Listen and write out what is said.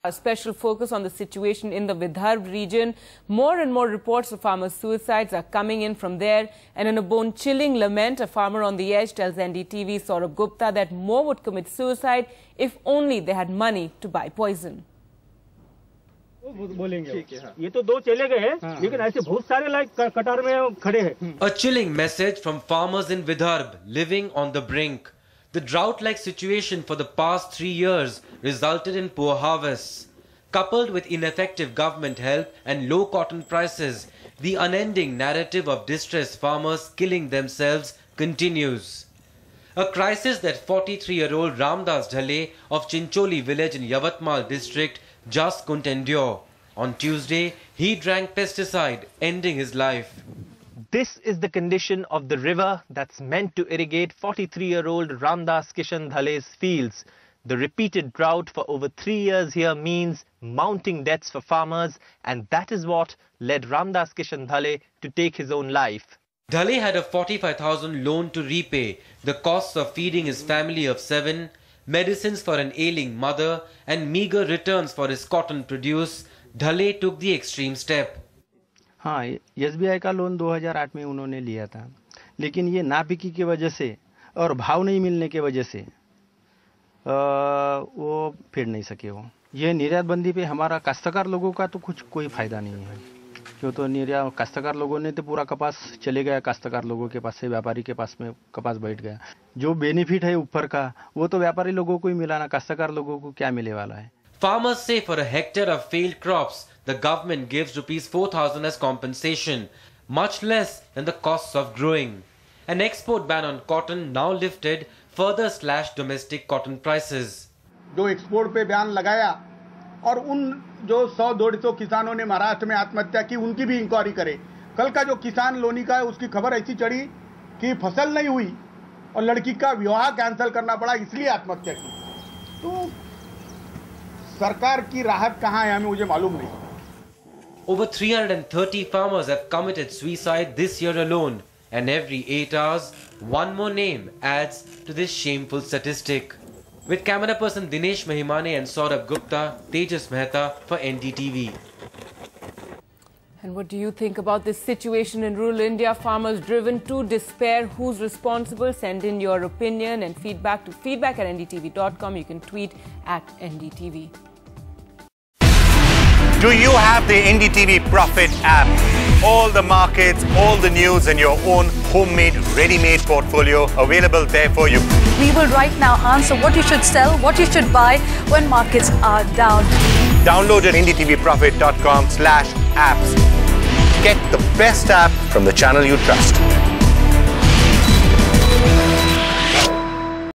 A special focus on the situation in the Vidarbha region. More and more reports of farmer suicides are coming in from there. And in a bone-chilling lament, a farmer on the edge tells NDTV Saurabh Gupta that more would commit suicide if only they had money to buy poison. A chilling message from farmers in Vidarbha living on the brink. The drought-like situation for the past 3 years resulted in poor harvests. Coupled with ineffective government help and low cotton prices, the unending narrative of distressed farmers killing themselves continues. A crisis that 43-year-old Ramdas Dhale of Chincholi village in Yavatmal district just couldn't endure. On Tuesday, he drank pesticide, ending his life. This is the condition of the river that's meant to irrigate 43-year-old Ramdas Kishan Dhale's fields. The repeated drought for over 3 years here means mounting deaths for farmers, and that is what led Ramdas Kishan Dhale to take his own life. Dhale had a 45,000 loan to repay, the costs of feeding his family of 7, medicines for an ailing mother, and meager returns for his cotton produce. Dhale took the extreme step. हाँ, SBI का loan 2008 में उन्होंने लिया था, लेकिन ये नाबिकी की वजह से और भाव नहीं मिलने की वजह से वो फेर नहीं सके। वो ये निर्यात बंदी पे हमारा काश्तकार लोगों का तो कोई फायदा नहीं है, क्यों तो निर्यात काश्तकार लोगों ने तो पूरा कपास चले गया, काश्तकार लोगों के पास से व्यापारी के पास में कपास बैठ गया। जो बेनिफिट है ऊपर का वो तो व्यापारी लोगों को ही मिला ना, काश्तकार लोगों को क्या मिलने वाला है। Farmers say for a hectare of failed crops, the government gives rupees 4,000 as compensation, much less than the costs of growing. An export ban on cotton now lifted further slashed domestic cotton prices. जो export पे ban लगाया और उन जो 100-150 किसानों ने महाराष्ट्र में आत्महत्या की उनकी भी इंक्वायरी करे। कल का जो किसान लोनी का है उसकी खबर ऐसी चढ़ी कि फसल नहीं हुई और लड़की का विवाह कैंसिल करना पड़ा, इसलिए आत्महत्या की। तो सरकार की राहत कहाँ है हमें मुझे मालूम नहीं। Over 330 farmers have committed suicide this year alone, and every 8 hours, one more name adds to this shameful statistic. With camera person Dinesh Mahimane and Saurabh Gupta, Tejas Mehta for NDTV. And what do you think about this situation in rural India? Farmers driven to despair. Who's responsible? Send in your opinion and feedback to feedback@ndtv.com. You can tweet @NDTV. Do you have the NDTV Profit app? All the markets, all the news and your own homemade, ready-made portfolio available there for you. We will right now answer what you should sell, what you should buy when markets are down. Download at ndtvprofit.com/apps. Get the best app from the channel you trust.